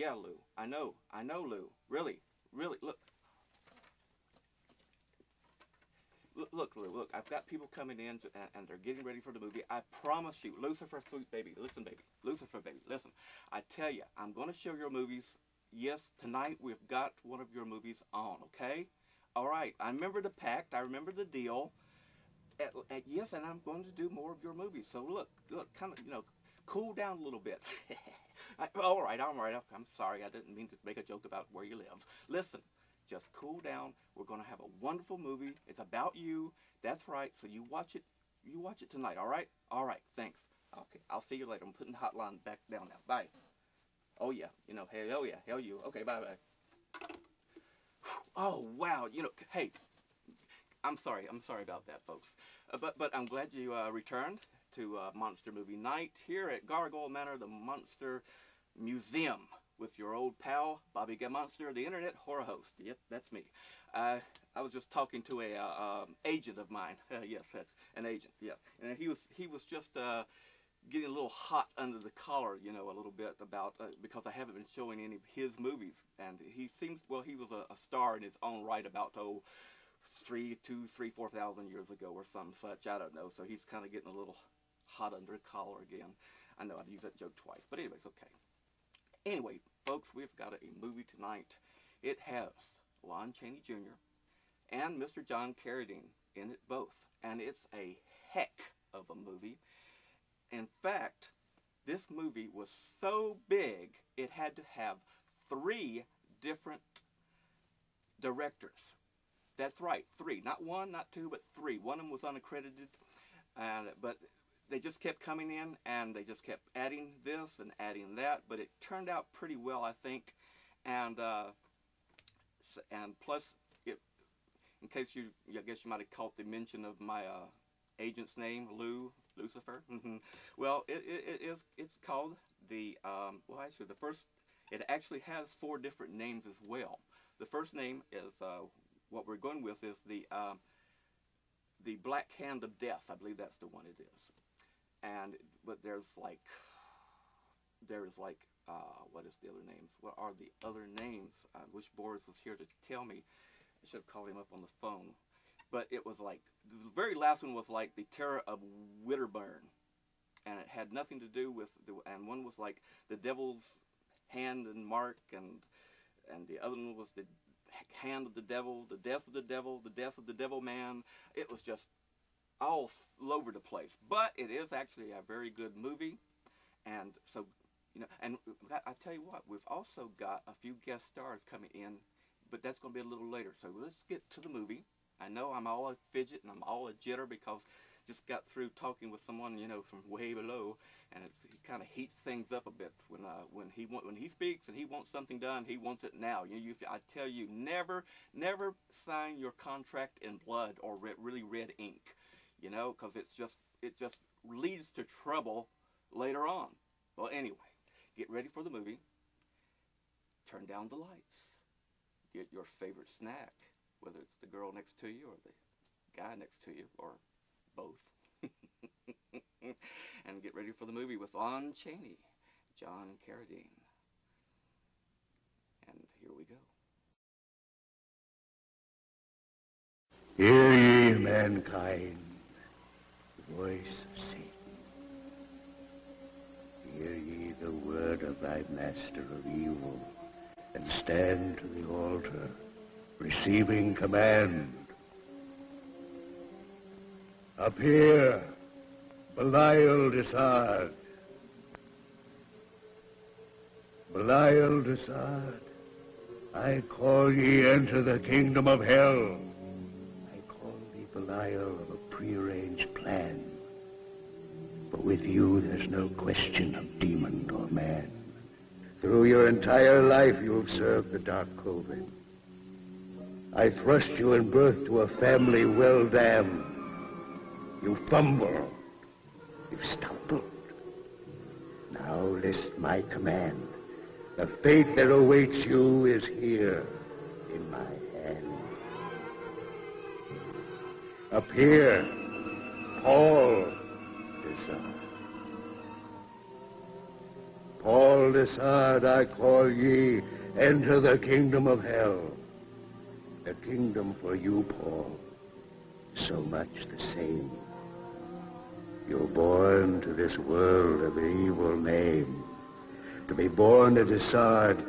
Yeah, Lou. I know, Lou. Really, really. Look, look, Lou. Look, I've got people coming in, and they're getting ready for the movie. I promise you, Lucifer, sweet baby. Listen, baby. Lucifer, baby. Listen. I tell you, I'm going to show your movies. Yes, tonight we've got one of your movies on. Okay. All right. I remember the pact. I remember the deal. Yes, and I'm going to do more of your movies. So look, kind of, cool down a little bit. All right, I'm sorry. I didn't mean to make a joke about where you live. Listen, just cool down. We're going to have a wonderful movie. It's about you. That's right. So you watch it. You watch it tonight. All right. All right. Thanks. Okay. I'll see you later. I'm putting the hotline back down now. Bye. Oh yeah. Hell yeah. Hell you. Okay. Bye bye. Oh wow. Hey. I'm sorry about that, folks. But I'm glad you returned to Monster Movie Night here at Gargoyle Manor, the Monster Museum, with your old pal, Bobby Gammonster, the Internet Horror Host. Yep, that's me. I was just talking to a agent of mine. Yes, that's an agent. Yeah, and he was just getting a little hot under the collar, a little bit about because I haven't been showing any of his movies, and he seems, well, he was a star in his own right about 4,000 years ago or some such. I don't know. So he's kind of getting a little hot under the collar again. I know I've used that joke twice, but anyways, okay. Anyway, folks, we've got a movie tonight. It has Lon Chaney Jr. and Mr. John Carradine in it both, and it's a heck of a movie. In fact, this movie was so big it had to have 3 different directors. That's right, 3. Not 1, not 2, but 3. One of them was unaccredited, but they just kept coming in, and they just kept adding this and adding that. But it turned out pretty well, I think. And plus, in case I guess you might have caught the mention of my agent's name, Lucifer. Well, it's called the well, actually it actually has 4 different names as well. The first name is what we're going with is the Black Hand of Death. I believe that's the one it is. But there's like what is the other names? What are the other names? I wish Boris was here to tell me. I should have called him up on the phone. But it was like the very last one was like the Terror of Winterburn, and it had nothing to do with and one was like the Devil's Hand and Mark, and the other one was the Hand of the Devil, the Death of the Devil, the Death of the Devil Man. It was just all over the place. But it is actually a very good movie. And so, and I tell you what, we've also got a few guest stars coming in, but that's going to be a little later. So let's get to the movie. I know I'm all a fidget and I'm all a jitter because just got through talking with someone, from way below, and it kind of heats things up a bit when he speaks and he wants something done. He wants it now. I tell you, never sign your contract in blood or really red ink, because it just leads to trouble later on. Well, anyway, get ready for the movie. Turn down the lights. Get your favorite snack, whether it's the girl next to you or the guy next to you or both. And get ready for the movie with Lon Chaney, John Carradine. And here we go. Hear ye, mankind, the voice of Satan. Hear ye the word of thy master of evil, and stand to the altar, receiving command. Appear, Belial Desard. Belial Desard, I call ye enter the kingdom of hell. I call thee Belial of a prearranged plan. But with you there's no question of demon or man. Through your entire life you've served the Dark Coven. I thrust you in birth to a family well damned. You fumbled. You stumbled. Now list my command. The fate that awaits you is here in my hand. Appear, Paul Desard. Paul Belial Desard, I call ye, enter the kingdom of hell. The kingdom for you, Paul, so much the same. You're born to this world of evil name. To be born a Desard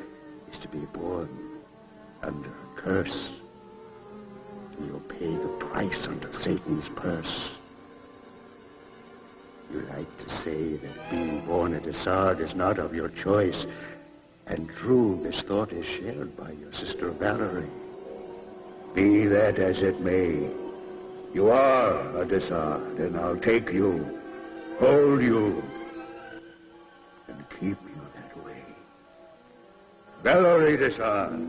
is to be born under a curse. And you'll pay the price under Satan's purse. You like to say that being born a Desard is not of your choice. And true, this thought is shared by your sister Valerie. Be that as it may, you are a Desard, and I'll take you, hold you, and keep you that way. Valerie Desard,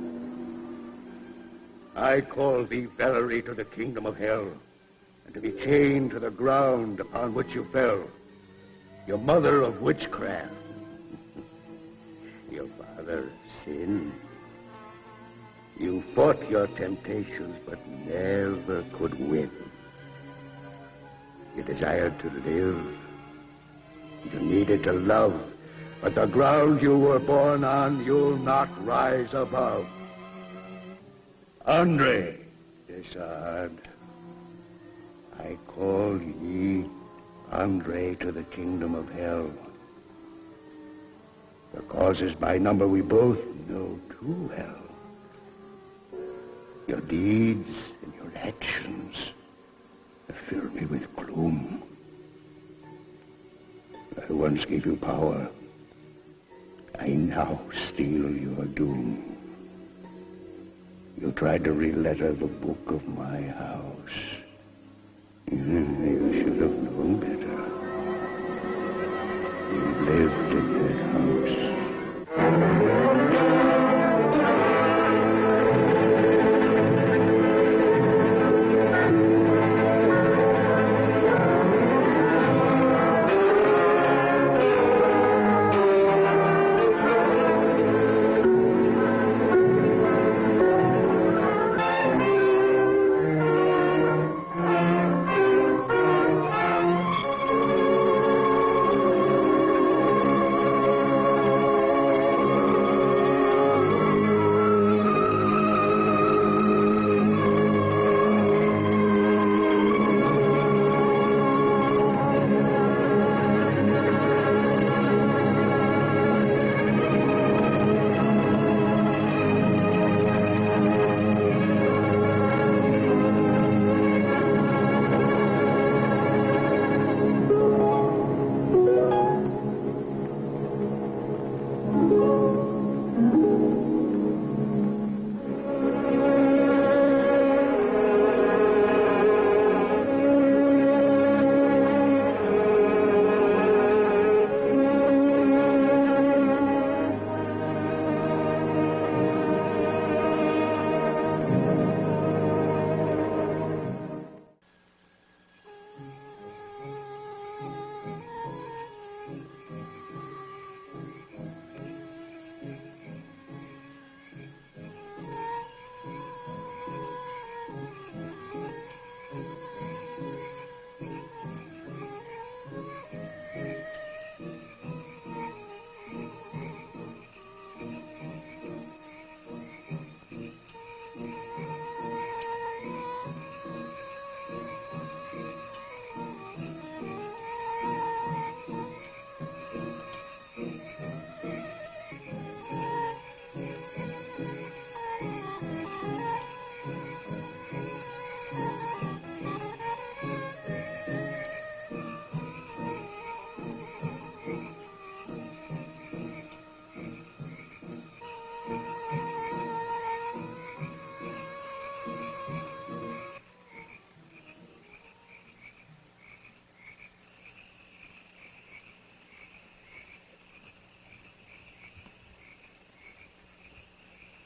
I call thee, Valerie, to the kingdom of hell, and to be chained to the ground upon which you fell. Your mother of witchcraft, your father of sin. You fought your temptations, but never could win. You desired to live. You needed to love. But the ground you were born on, you'll not rise above. Andre Desard, I call ye, Andre, to the kingdom of hell. The causes by number we both know too well. Your deeds and your actions fill me with gloom. I once gave you power. I now steal your doom. You tried to re-letter the book of my house. You should have known better. You lived in that house.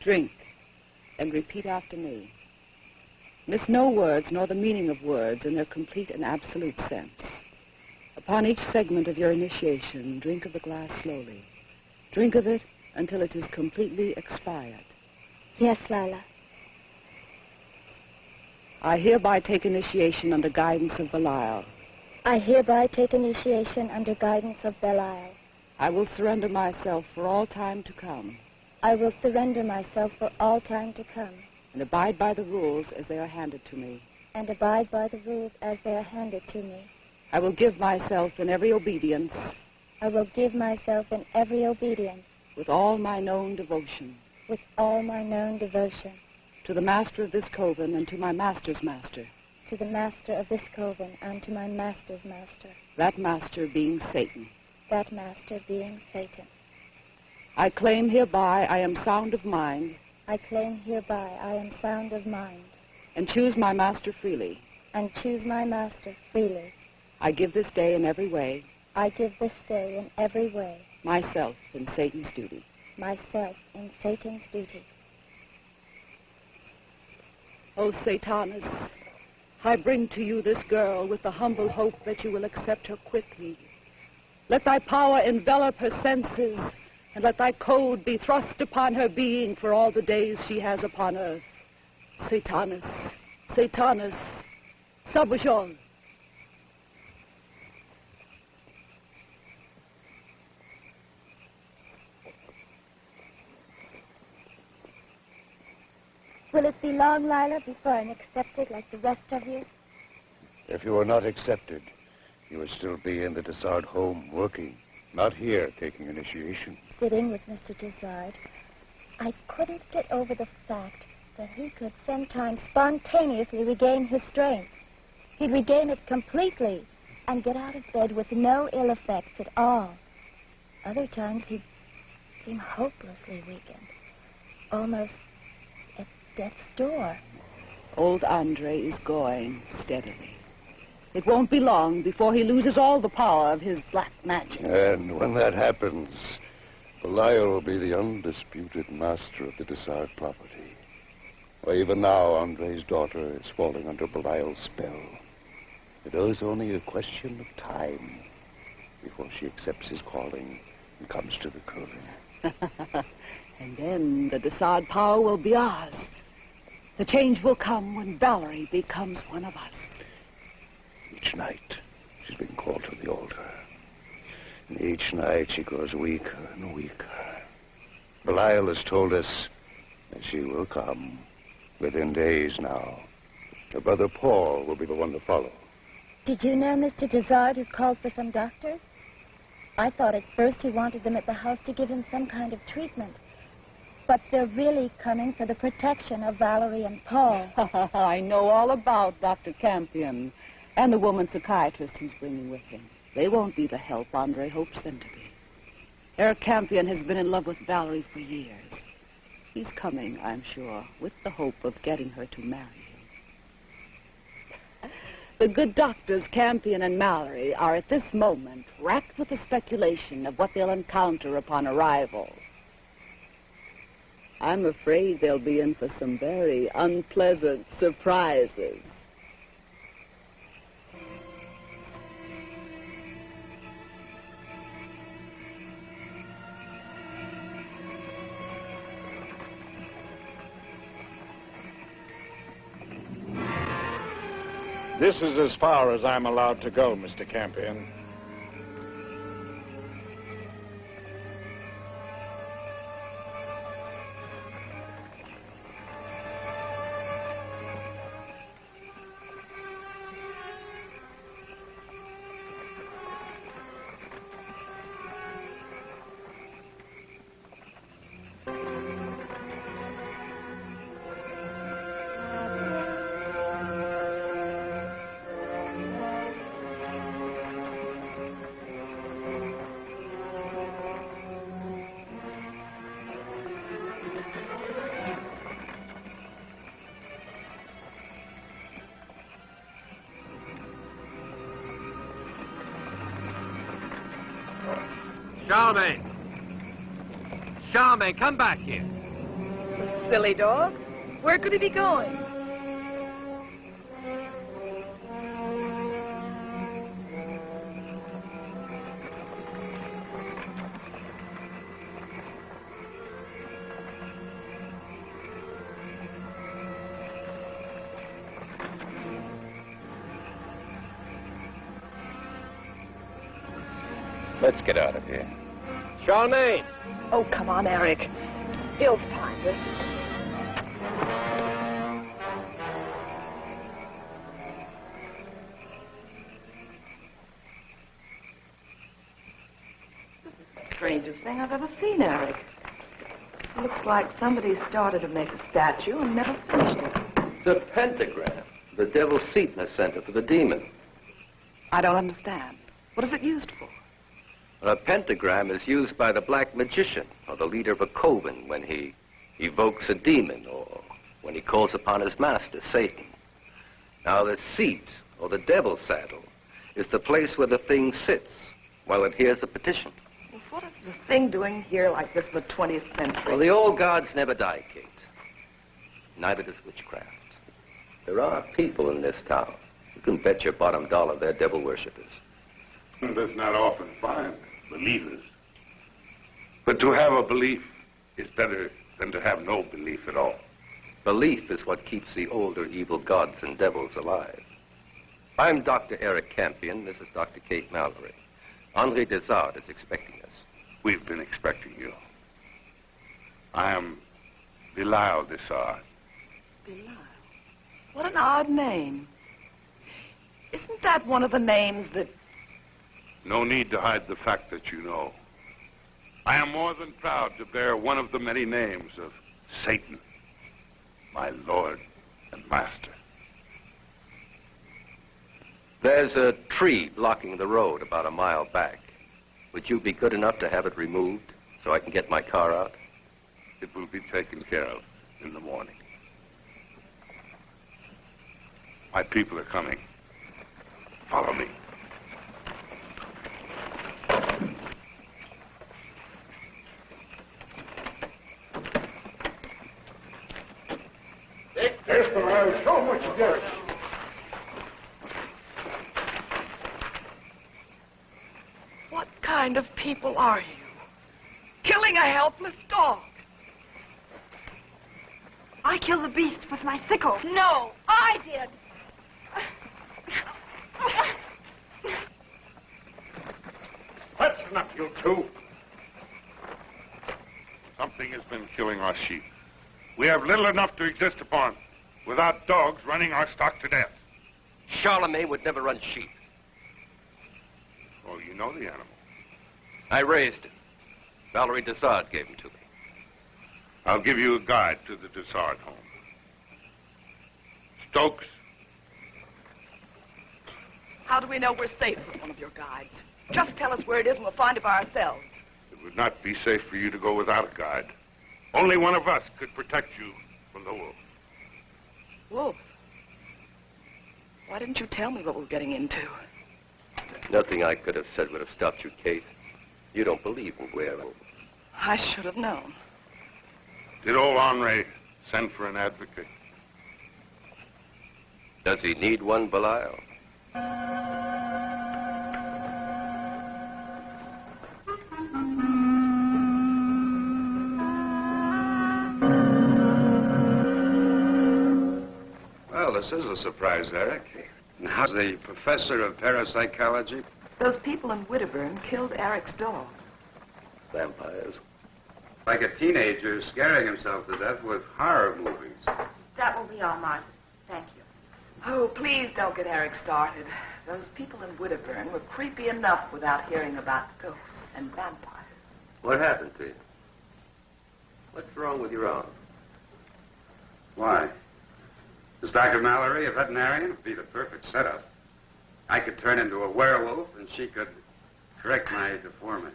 Drink, and repeat after me. Miss no words nor the meaning of words in their complete and absolute sense. Upon each segment of your initiation, drink of the glass slowly. Drink of it until it is completely expired. Yes, Lila. I hereby take initiation under guidance of Belial. I hereby take initiation under guidance of Belial. I will surrender myself for all time to come. I will surrender myself for all time to come. And abide by the rules as they are handed to me. And abide by the rules as they are handed to me. I will give myself in every obedience. I will give myself in every obedience. With all my known devotion. With all my known devotion. To the master of this coven and to my master's master. To the master of this coven and to my master's master. That master being Satan. That master being Satan. I claim hereby I am sound of mind. I claim hereby I am sound of mind. And choose my master freely. And choose my master freely. I give this day in every way. I give this day in every way. Myself in Satan's duty. Myself in Satan's duty. O Satanus, I bring to you this girl with the humble hope that you will accept her quickly. Let thy power envelop her senses, and let thy code be thrust upon her being for all the days she has upon earth. Satanus, Satanus, Sabushon. Will it be long, Lila, before I'm accepted like the rest of you? If you are not accepted, you will still be in the Dessard home working, not here taking initiation. Sitting with Mr. Dessard, I couldn't get over the fact that he could sometimes spontaneously regain his strength. He'd regain it completely and get out of bed with no ill effects at all. Other times he'd seem hopelessly weakened, almost at death's door. Old Andre is going steadily. It won't be long before he loses all the power of his black magic. And when that happens, Belial will be the undisputed master of the Dessard property. Well, even now, Andre's daughter is falling under Belial's spell. It is only a question of time before she accepts his calling and comes to the coven. And then the Dessard power will be ours. The change will come when Valerie becomes one of us. Each night, she's been called to the altar. And each night, she grows weaker and weaker. Belial has told us that she will come within days now. Her brother Paul will be the one to follow. Did you know Mr. Dessard has called for some doctors? I thought at first he wanted them at the house to give him some kind of treatment. But they're really coming for the protection of Valerie and Paul. I know all about Dr. Campion and the woman psychiatrist he's bringing with him. They won't be the help Andre hopes them to be. Herr Campion has been in love with Valerie for years. He's coming, I'm sure, with the hope of getting her to marry him. The good doctors, Campion and Mallory, are at this moment racked with the speculation of what they'll encounter upon arrival. I'm afraid they'll be in for some very unpleasant surprises. This is as far as I'm allowed to go, Mr. Campion. Charmaine! Charmaine, come back here. Silly dog. Where could he be going? Let's get out of here. CHANEY! Oh, come on, Eric. He'll find us. This is the strangest thing I've ever seen, Eric. It looks like somebody started to make a statue and never finished it. The pentagram. The devil's seat in the center for the demon. I don't understand. What is it used for? A pentagram is used by the black magician or the leader of a coven when he evokes a demon or when he calls upon his master, Satan. Now, the seat or the devil's saddle is the place where the thing sits while it hears a petition. Well, what is the thing doing here like this in the 20th century? Well, the old gods never die, Kate. Neither does witchcraft. There are people in this town. You can bet your bottom dollar they're devil worshippers. That's not often find believers. But to have a belief is better than to have no belief at all. Belief is what keeps the older evil gods and devils alive. I'm Dr. Eric Campion. This is Dr. Kate Mallory. Henri Desart is expecting us. We've been expecting you. I am Belial Desart. Belial? What an odd name. Isn't that one of the names that... No need to hide the fact that you know. I am more than proud to bear one of the many names of Satan, my Lord and Master. There's a tree blocking the road about a mile back. Would you be good enough to have it removed so I can get my car out? It will be taken care of in the morning. My people are coming. Follow me. There's the man. Show him what you got. What kind of people are you? Killing a helpless dog. I killed the beast with my sickle. No, I did. That's enough, you two. Something has been killing our sheep. We have little enough to exist upon without dogs running our stock to death. Charlemagne would never run sheep. Oh, you know the animal. I raised him. Valerie Desart gave him to me. I'll give you a guide to the Desart home. Stokes. How do we know we're safe with one of your guides? Just tell us where it is and we'll find it by ourselves. It would not be safe for you to go without a guide. Only one of us could protect you from the wolf. Wolf? Why didn't you tell me what we were getting into? Nothing I could have said would have stopped you, Kate. You don't believe in werewolves. I should have known. Did old Henri send for an advocate? Does he need one, Belial? Well, this is a surprise, Eric. How's the professor of parapsychology? Those people in Widderburn killed Eric's dog. Vampires. Like a teenager scaring himself to death with horror movies. That will be all, Martha. Thank you. Oh, please don't get Eric started. Those people in Widderburn were creepy enough without hearing about ghosts and vampires. What happened to you? What's wrong with your arm? Why? Is Dr. Mallory a veterinarian? It'd be the perfect setup. I could turn into a werewolf, and she could correct my deformity.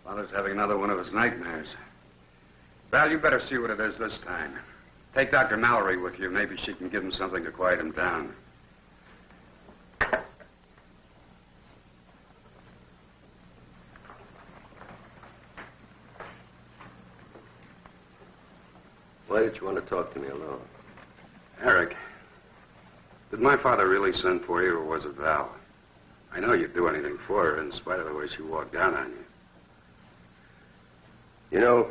Father's having another one of his nightmares. Val, you better see what it is this time. Take Dr. Mallory with you. Maybe she can give him something to quiet him down. Why did you want to talk to me alone? Eric, did my father really send for you, or was it Val? I know you'd do anything for her in spite of the way she walked down on you. You know,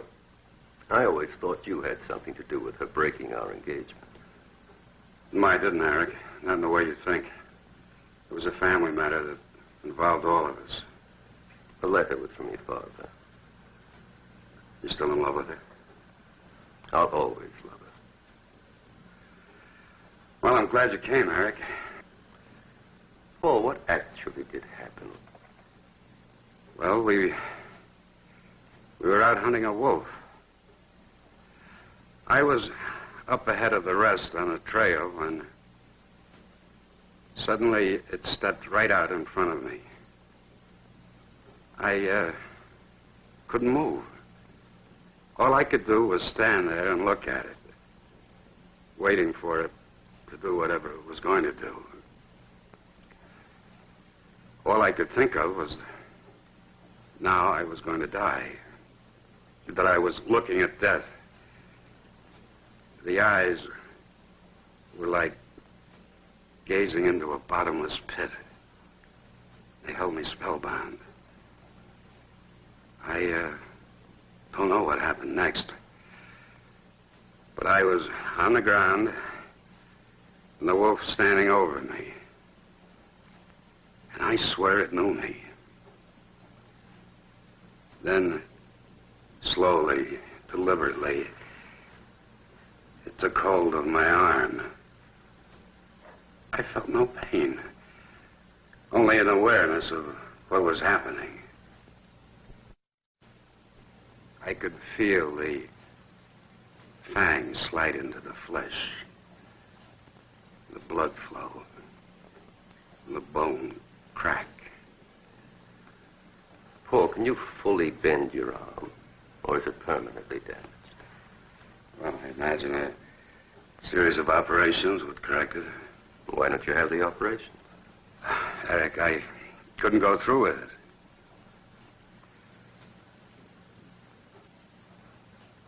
I always thought you had something to do with her breaking our engagement. No, I didn't, Eric. Not in the way you think. It was a family matter that involved all of us. The letter was from your father. You still in love with her? I'll always love her. Well, I'm glad you came, Eric. Paul, what actually did happen? Well, we were out hunting a wolf. I was up ahead of the rest on a trail when suddenly it stepped right out in front of me. I couldn't move. All I could do was stand there and look at it, waiting for it to do whatever it was going to do. All I could think of was now I was going to die, that I was looking at death. The eyes were like gazing into a bottomless pit. They held me spellbound. I don't know what happened next, but I was on the ground and the wolf standing over me. And I swear it knew me. Then, slowly, deliberately, it took hold of my arm. I felt no pain, only an awareness of what was happening. I could feel the fangs slide into the flesh, the blood flow, and the bone crack. Paul, can you fully bend your arm, or is it permanently damaged? Well, I imagine a series of operations would correct it. Why don't you have the operation? Eric, I couldn't go through with it.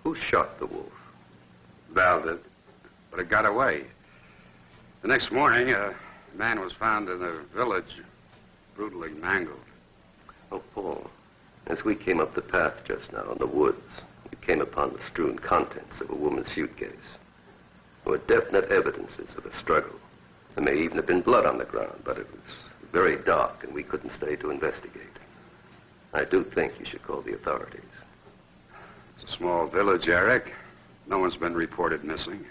Who shot the wolf? Val did, but it got away. The next morning, a man was found in a village, brutally mangled. Oh, Paul, as we came up the path just now in the woods, we came upon the strewn contents of a woman's suitcase. There were definite evidences of a struggle. There may even have been blood on the ground, but it was very dark and we couldn't stay to investigate. I do think you should call the authorities. It's a small village, Eric. No one's been reported missing.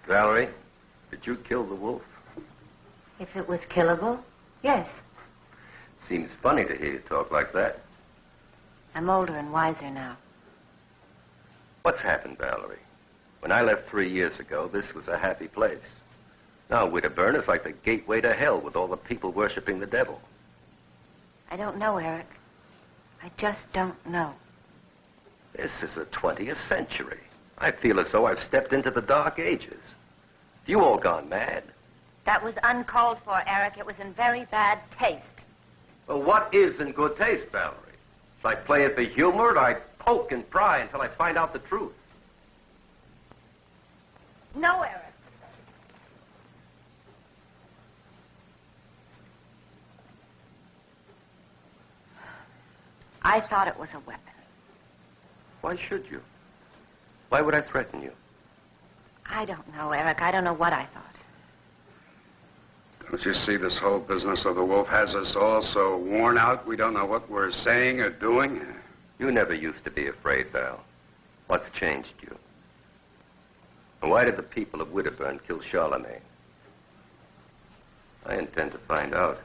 Valerie, did you kill the wolf? If it was killable, yes. Seems funny to hear you talk like that. I'm older and wiser now. What's happened, Valerie? When I left 3 years ago, this was a happy place. Now Widderburn is like the gateway to hell with all the people worshiping the devil. I don't know, Eric. I just don't know. This is the 20th century. I feel as though I've stepped into the Dark Ages. You all gone mad. That was uncalled for, Eric. It was in very bad taste. Well, what is in good taste, Valerie? If I play it for humor, I poke and pry until I find out the truth. No, Eric. I thought it was a weapon. Why should you? Why would I threaten you? I don't know, Eric. I don't know what I thought. Don't you see this whole business of the wolf has us all so worn out we don't know what we're saying or doing? You never used to be afraid, Val. What's changed you? And why did the people of Widderburn kill Charlemagne? I intend to find out.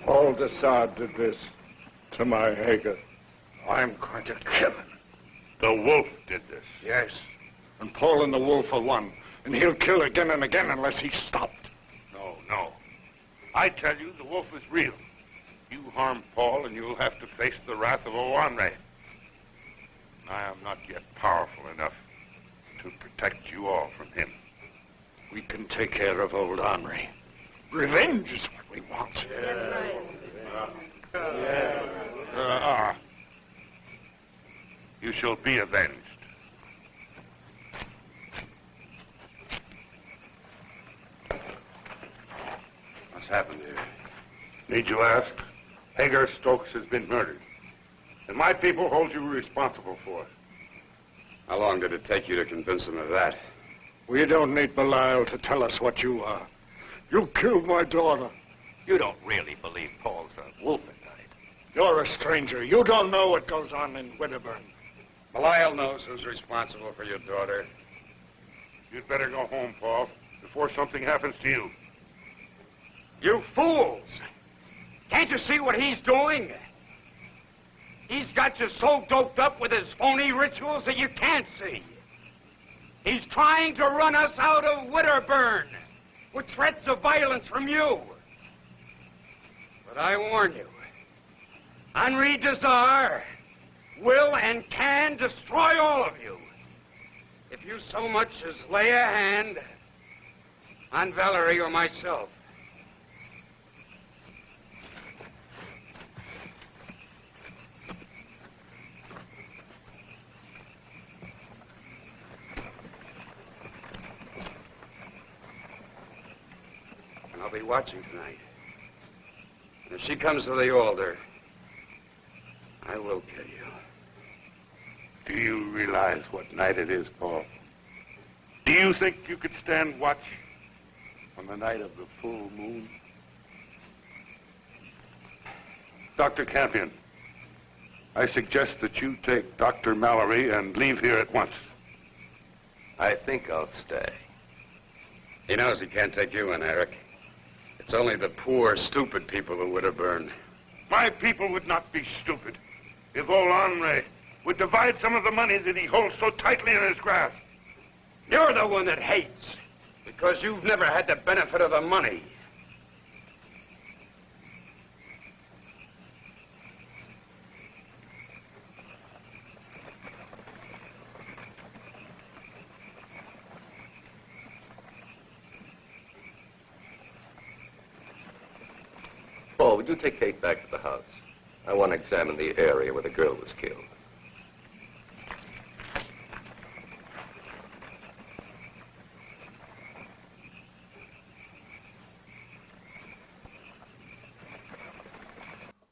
Paul Desard did this to my Hager. I'm going to kill him. The wolf did this. Yes. And Paul and the wolf are one. And he'll kill again and again unless he's stopped. No. I tell you, the wolf is real. You harm Paul and you'll have to face the wrath of Owanre. I am not yet powerful enough to protect you all from him. We can take care of old Henri. Revenge is what we want. You shall be avenged. What's happened here? Need you ask? Hager Stokes has been murdered. And my people hold you responsible for it. How long did it take you to convince them of that? We don't need Belial to tell us what you are. You killed my daughter. You don't really believe Paul's a wolf at night. You're a stranger. You don't know what goes on in Widderburn. Belial knows who's responsible for your daughter. You'd better go home, Paul, before something happens to you. You fools! Can't you see what he's doing? He's got you so doped up with his phony rituals that you can't see. He's trying to run us out of Widderburn with threats of violence from you. But I warn you, Henri Desard will and can destroy all of you. If you so much as lay a hand on Valerie or myself. And I'll be watching tonight. And if she comes to the altar, I will kill you. Do you realize what night it is, Paul? Do you think you could stand watch on the night of the full moon? Dr. Campion, I suggest that you take Dr. Mallory and leave here at once. I think I'll stay. He knows he can't take you in, Eric. It's only the poor, stupid people who would have burned. My people would not be stupid if old Henri would divide some of the money that he holds so tightly in his grasp. You're the one that hates, because you've never had the benefit of the money. Paul, would you take Kate back to the house? I want to examine the area where the girl was killed.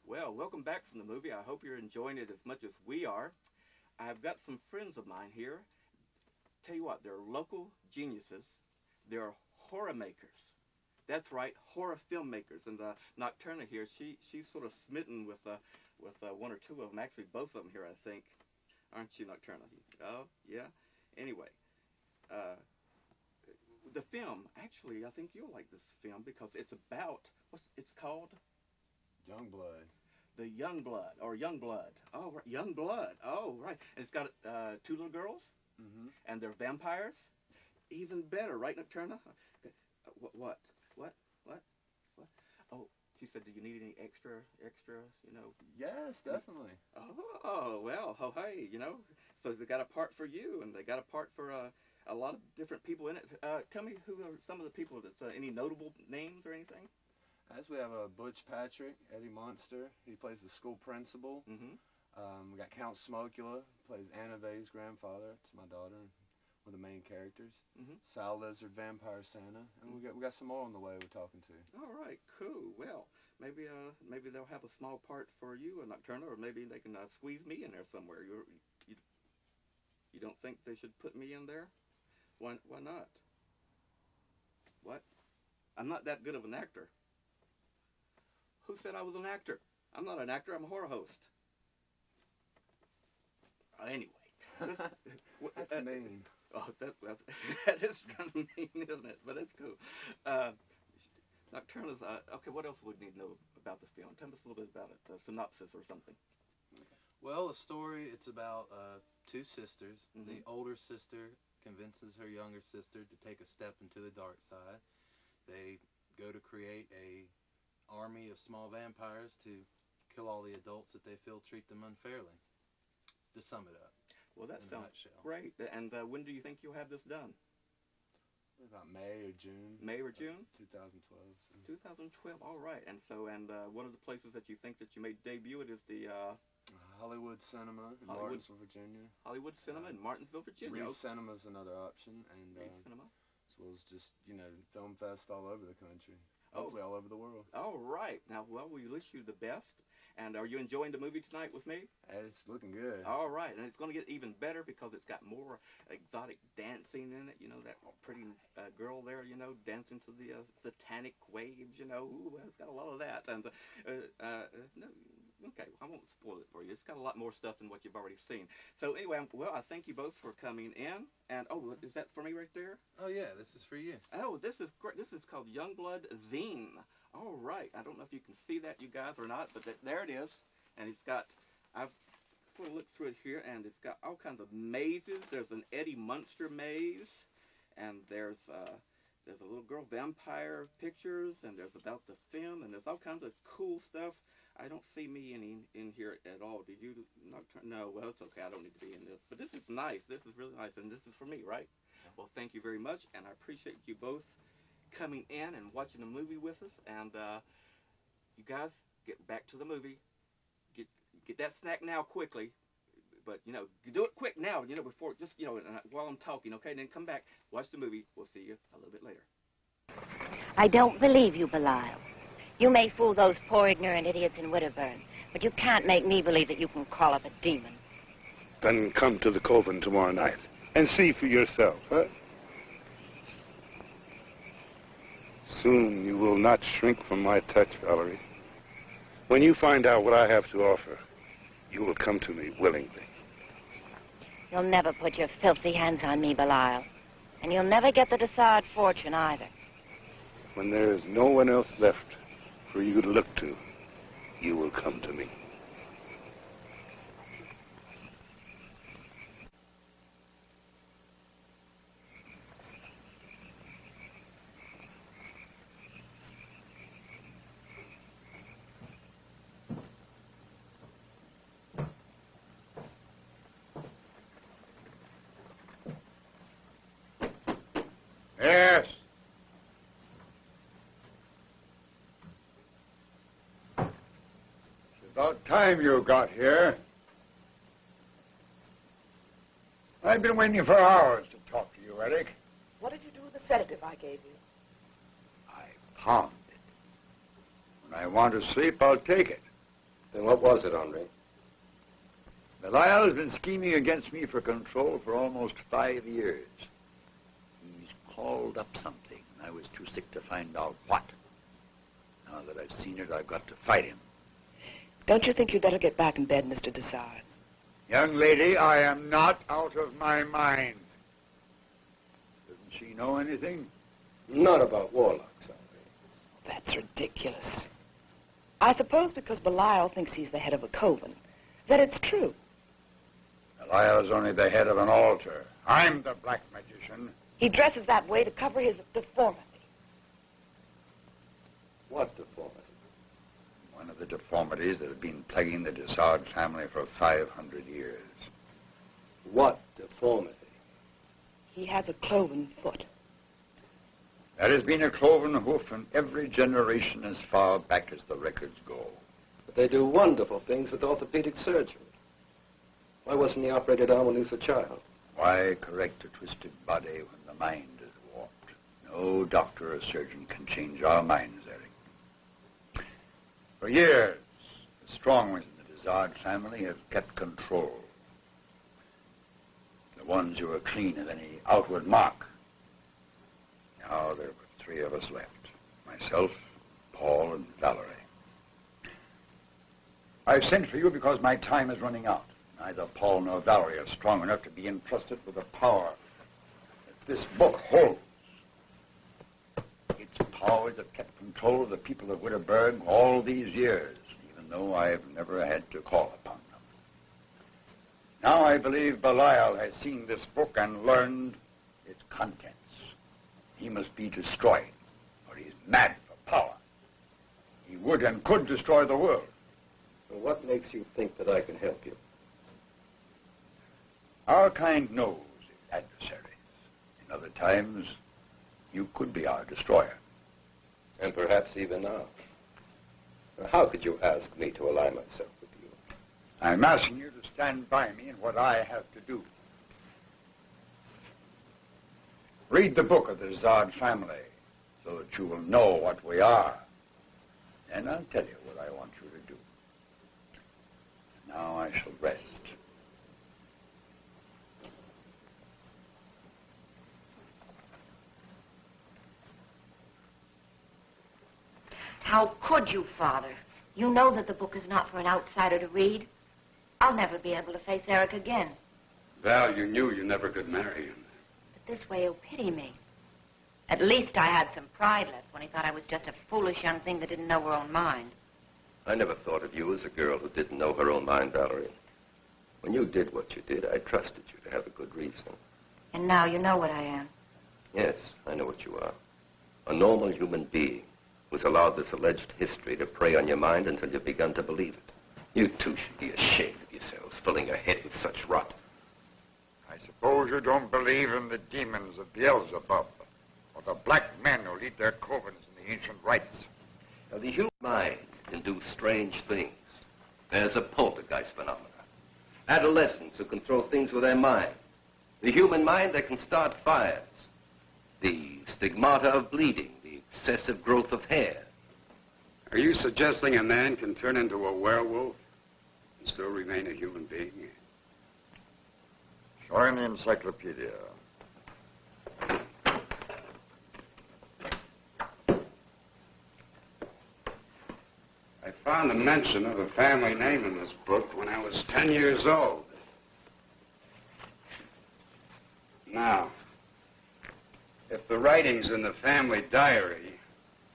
Well, welcome back from the movie. I hope you're enjoying it as much as we are. I've got some friends of mine here. Tell you what, they're local geniuses. They're horror makers. That's right, horror filmmakers. And Nocturna here, she's sort of smitten with one or two of them. Actually, both of them here, I think. Aren't you, Nocturna? Oh, yeah. Anyway, the film, actually, I think you'll like this film because it's about, it's called? Youngblood. The Youngblood, or Youngblood. Oh, right, Youngblood. Oh, right. And it's got two little girls, and they're vampires. Even better, right, Nocturna? What? Oh, she said, do you need any extra, you know? Yes, definitely. Oh, well, oh, hey, you know. So they got a part for you, and they got a part for a lot of different people in it. Tell me who are some of the people, that's any notable names or anything? As we have Butch Patrick, Eddie Monster. He plays the school principal. We got Count Smokula, plays Anna Vay's grandfather. It's my daughter, one of the main characters. Sal Lizard, Vampire Santa, and we got some more on the way we're talking to. All right, cool. Well, maybe they'll have a small part for you, Nocturna, or maybe they can squeeze me in there somewhere. You don't think they should put me in there? Why not? What? I'm not that good of an actor. Who said I was an actor? I'm not an actor. I'm a horror host. Anyway. That's mean. Oh, that is kind of mean, isn't it? But it's cool. Nocturna's, okay, what else would we need to know about the film? Tell us a little bit about it, a synopsis or something. Well, the story, it's about two sisters. The older sister convinces her younger sister to take a step into the dark side. They go to create a army of small vampires to kill all the adults that they feel treat them unfairly. To sum it up. Well, that sounds great. And when do you think you'll have this done? About May or June. May or June? 2012. So. 2012, all right. And so, one of the places that you think that you may debut it is the... Hollywood Cinema in Martinsville, Virginia. Hollywood Cinema in Martinsville, Virginia. Reed Cinema's another option. And, Reed Cinema. As well as just, film fest all over the country. Hopefully all over the world. All right. Now, well, we wish you the best. And are you enjoying the movie tonight with me? It's looking good. All right. And it's going to get even better because it's got more exotic dancing in it. You know, that pretty girl there, dancing to the satanic waves, Ooh, it's got a lot of that. And, no, okay, I won't spoil it for you. It's got a lot more stuff than what you've already seen. So anyway, well, I thank you both for coming in. And, oh, is that for me right there? Oh, yeah, this is for you. Oh, this is great. This is called Youngblood Zine. All right. I don't know if you can see that, you guys, or not, but there it is. And it's got, I've sort of looked through it here, and it's got all kinds of mazes. There's an Eddie Monster maze, and there's a little girl vampire pictures, and there's about the film, and there's all kinds of cool stuff. I don't see me in here at all. Did you not turn? No, well, it's okay. I don't need to be in this. But this is nice. This is really nice. And this is for me, right? Well, thank you very much. And I appreciate you both coming in and watching the movie with us. And you guys, get back to the movie. Get that snack now quickly. But, you know, you do it quick now, you know, before, just, you know, while I'm talking, okay? And then come back, watch the movie. We'll see you a little bit later. I don't believe you, Belial. You may fool those poor ignorant idiots in Widderburn, but you can't make me believe that you can call up a demon. Then come to the Coven tomorrow night and see for yourself, huh? Soon you will not shrink from my touch, Valerie. When you find out what I have to offer, you will come to me willingly. You'll never put your filthy hands on me, Belial. And you'll never get the Dessard fortune either. When there is no one else left for you to look to, you will come to me. Yes. It's about time you got here. I've been waiting for hours to talk to you, Eric. What did you do with the sedative I gave you? I palmed it. When I want to sleep, I'll take it. Then what was it, Henri? Belial has been scheming against me for control for almost 5 years. He's called up something, and I was too sick to find out what. Now that I've seen it, I've got to fight him. Don't you think you'd better get back in bed, Mr. Dessard? Young lady, I am not out of my mind. Doesn't she know anything? Not about warlocks, Henri. That's ridiculous. I suppose because Belial thinks he's the head of a coven, that it's true. Belial is only the head of an altar. I'm the black magician. He dresses that way to cover his deformity. What deformity? One of the deformities that have been plaguing the Dessard family for 500 years. What deformity? He has a cloven foot. There has been a cloven hoof in every generation as far back as the records go. But they do wonderful things with orthopedic surgery. Why wasn't he operated on when he was a child? Why correct a twisted body when the mind is warped? No doctor or surgeon can change our minds, Eric. For years, the strong ones in the Dessard family have kept control. The ones who are clean of any outward mark. Now there were 3 of us left. Myself, Paul, and Valerie. I've sent for you because my time is running out. Neither Paul nor Valerie are strong enough to be entrusted with the power that this book holds. Its powers have kept control of the people of Widderburg all these years, even though I've never had to call upon them. Now I believe Belial has seen this book and learned its contents. He must be destroyed, or he is mad for power. He would and could destroy the world. Well, what makes you think that I can help you? Our kind knows its adversaries. In other times, you could be our destroyer. And perhaps even now. How could you ask me to ally myself with you? I'm asking you to stand by me in what I have to do. Read the book of the Dessard family so that you will know what we are. And I'll tell you what I want you to do. Now I shall rest. How could you, Father? You know that the book is not for an outsider to read. I'll never be able to face Eric again. Val, you knew you never could marry him. But this way he'll pity me. At least I had some pride left when he thought I was just a foolish young thing that didn't know her own mind. I never thought of you as a girl who didn't know her own mind, Valerie. When you did what you did, I trusted you to have a good reason. And now you know what I am. Yes, I know what you are. A normal human being. who's allowed this alleged history to prey on your mind until you've begun to believe it. You two should be ashamed of yourselves, filling your head with such rot. I suppose you don't believe in the demons of Beelzebub, or the black men who lead their covens in the ancient rites. Now, the human mind can do strange things. There's a poltergeist phenomena. Adolescents who can throw things with their mind. The human mind that can start fires. The stigmata of bleeding, the excessive growth of hair. Are you suggesting a man can turn into a werewolf and still remain a human being? Show in the encyclopedia. I found a mention of a family name in this book when I was 10 years old. Now, if the writings in the family diary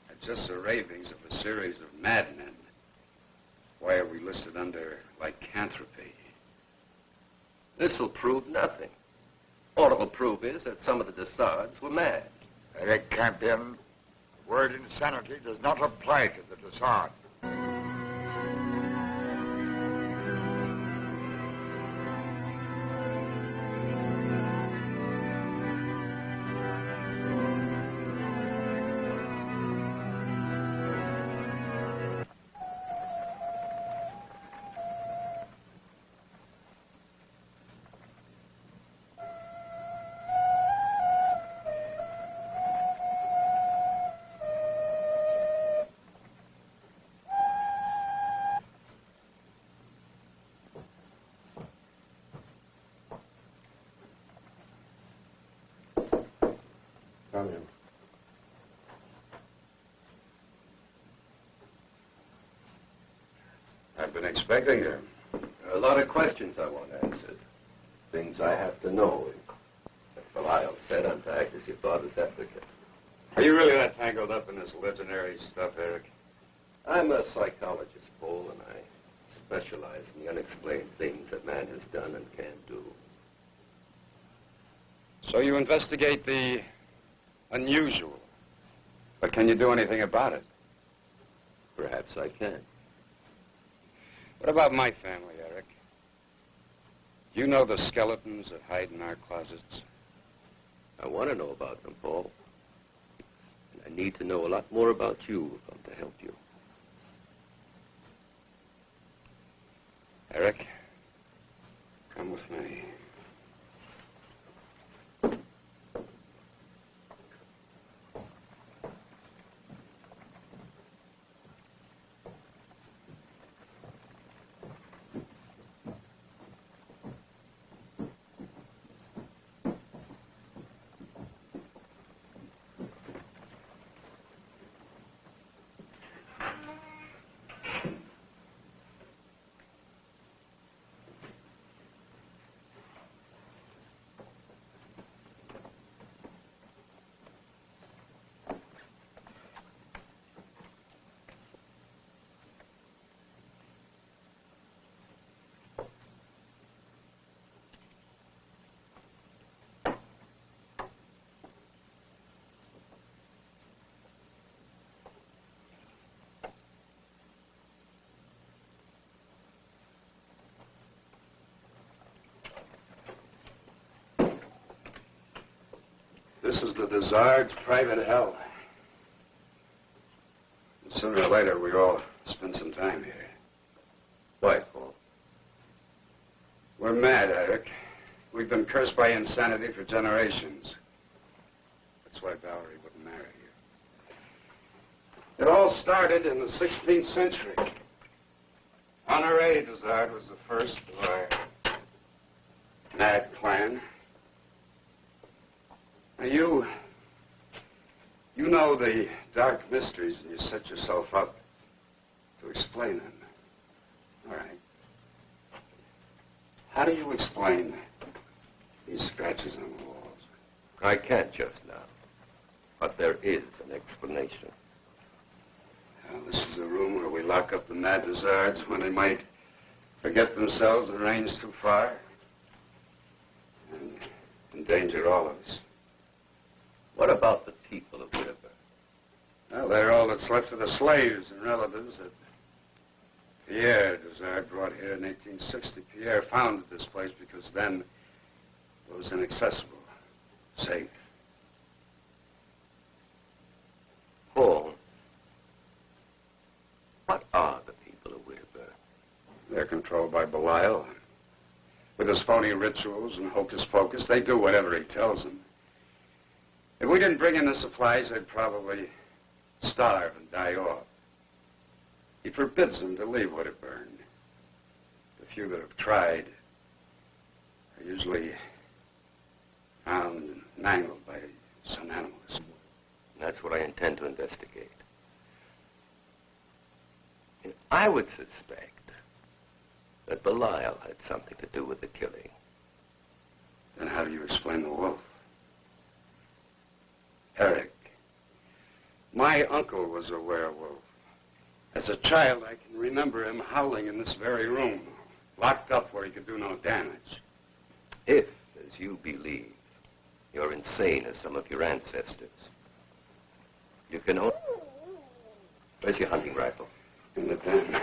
are just the ravings of a series of madmen, why are we listed under lycanthropy? This'll prove nothing. All it'll prove is that some of the Dessards were mad. Eric Campion, the word insanity does not apply to the Dessards. Come in. I've been expecting you. There are a lot of questions I want answered. Things I have to know. As Belial said, I'm to act as your father's advocate. Are you really that tangled up in this legendary stuff, Eric? I'm a psychologist, Paul, and I specialize in the unexplained things that man has done and can't do. So you investigate the unusual. But can you do anything about it? Perhaps I can. What about my family, Eric? Do you know the skeletons that hide in our closets? I want to know about them, Paul. And I need to know a lot more about you if I'm to help you. Eric, come with me. This is the Dessards' private hell. And sooner or later, we all spend some time here. Why, Paul? We're mad, Eric. We've been cursed by insanity for generations. That's why Valerie wouldn't marry you. It all started in the 16th century. Honoré Dessard was the first of our mad clan. Now, you know the dark mysteries, and you set yourself up to explain them. All right. How do you explain these scratches on the walls? I can't just now. But there is an explanation. Well, this is a room where we lock up the mad Dessards when they might forget themselves and range too far. And endanger all of us. What about the people of Whittier? Well, they're all that's left of the slaves and relatives that Pierre Desard brought here in 1860. Pierre founded this place because then it was inaccessible, safe. Paul, what are the people of Widderburg? They're controlled by Belial. With his phony rituals and hocus pocus, they do whatever he tells them. If we didn't bring in the supplies, they'd probably starve and die off. He forbids them to leave Widderburg. The few that have tried are usually found and mangled by some animals. That's what I intend to investigate. And I would suspect that Belial had something to do with the killing. Then how do you explain the wolf? Eric, my uncle was a werewolf. As a child, I can remember him howling in this very room, locked up where he could do no damage. If, as you believe, you're insane as some of your ancestors, you can only... Where's your hunting rifle? In the den.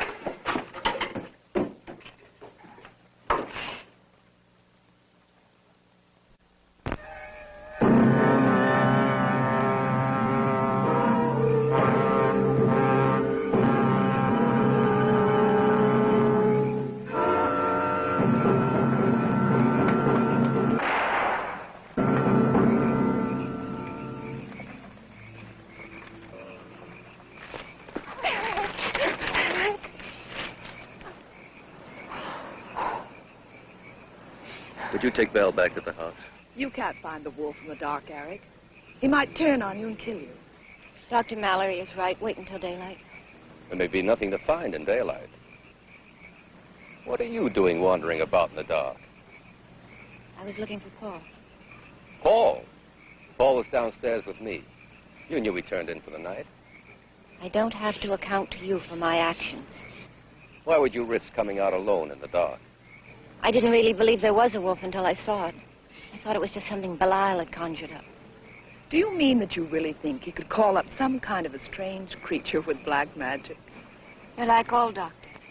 Would you take Belle back to the house? You can't find the wolf in the dark, Eric. He might turn on you and kill you. Dr. Mallory is right. Wait until daylight. There may be nothing to find in daylight. What are you doing wandering about in the dark? I was looking for Paul. Paul? Paul was downstairs with me. You knew he turned in for the night. I don't have to account to you for my actions. Why would you risk coming out alone in the dark? I didn't really believe there was a wolf until I saw it. I thought it was just something Belial had conjured up. Do you mean that you really think he could call up some kind of a strange creature with black magic? You're like all doctors.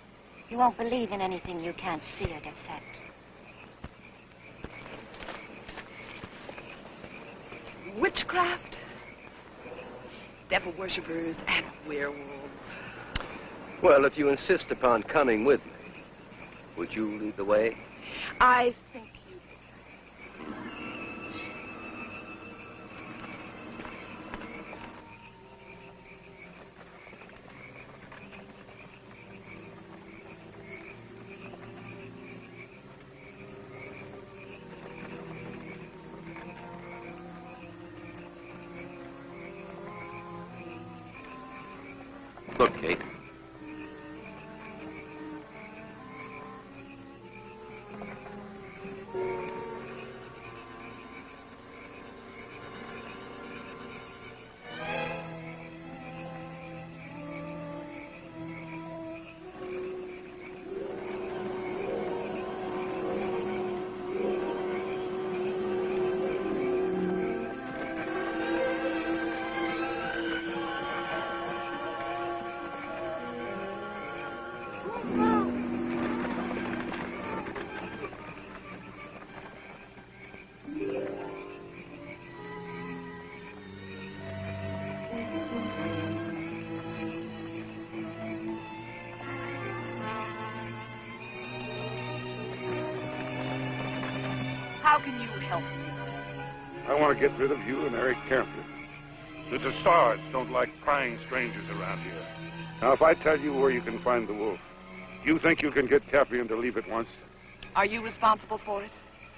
You won't believe in anything you can't see or dissect. Witchcraft, devil worshippers, and werewolves. Well, if you insist upon coming with me, would you lead the way? I think you Look, Kate. How can you help me? I want to get rid of you and Eric Campion. The Desards don't like prying strangers around here. Now, if I tell you where you can find the wolf, you think you can get Campion to leave at once? Are you responsible for it?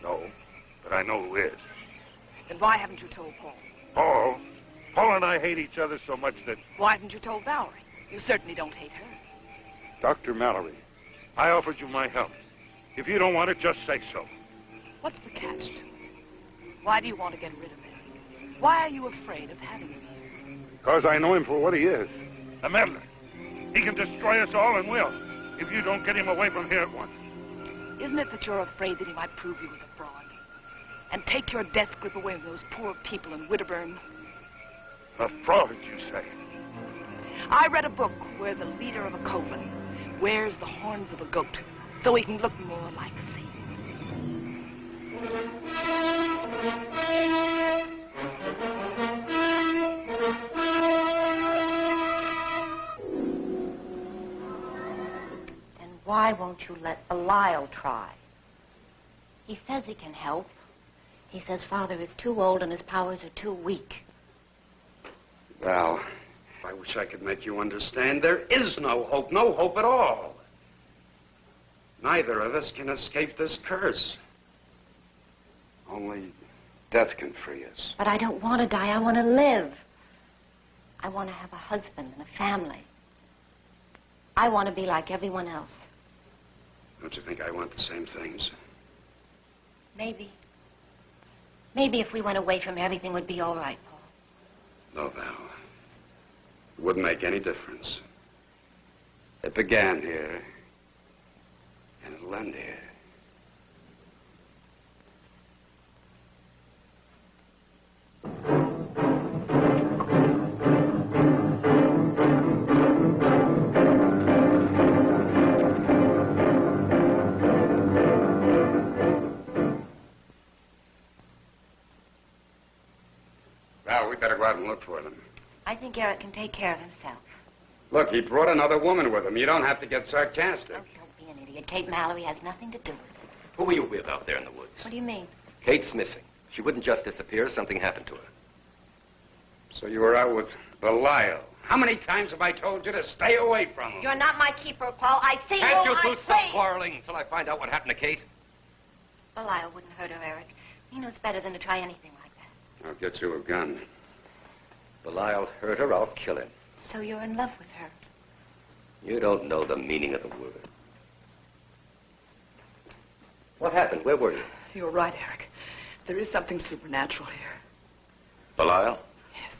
No, but I know who is. Then why haven't you told Paul? Paul and I hate each other so much that... Why haven't you told Valerie? You certainly don't hate her. Dr. Mallory, I offered you my help. If you don't want it, just say so. What's the catch to it? Why do you want to get rid of him? Why are you afraid of having him? Because I know him for what he is. A meddler. He can destroy us all and will, if you don't get him away from here at once. Isn't it that you're afraid that he might prove you as a fraud? And take your death grip away from those poor people in Widderburn? A fraud, you say? I read a book where the leader of a coven wears the horns of a goat so he can look more like sea. Then why won't you let Belial try? He says he can help. He says Father is too old and his powers are too weak. Val, I wish I could make you understand. There is no hope at all. Neither of us can escape this curse. Only death can free us. But I don't want to die. I want to live. I want to have a husband and a family. I want to be like everyone else. Don't you think I want the same things? Maybe. Maybe if we went away from here, everything would be all right, Paul. No, Val. It wouldn't make any difference. It began here, and it'll end here. Val, we better go out and look for them. I think Eric can take care of himself. Look, he brought another woman with him. You don't have to get sarcastic. Oh, don't be an idiot. Kate Mallory has nothing to do with it. Who were you with out there in the woods? What do you mean? Kate's missing. She wouldn't just disappear. Something happened to her. So you were out with Belial. How many times have I told you to stay away from him? You're not my keeper, Paul. I see Can't you. you two stop quarreling until I find out what happened to Kate? Belial wouldn't hurt her, Eric. He knows better than to try anything like that. I'll get you a gun. Belial hurt her. I'll kill him. So you're in love with her. You don't know the meaning of the word. What happened? Where were you? You're right, Eric. There is something supernatural here. Belial? Yes.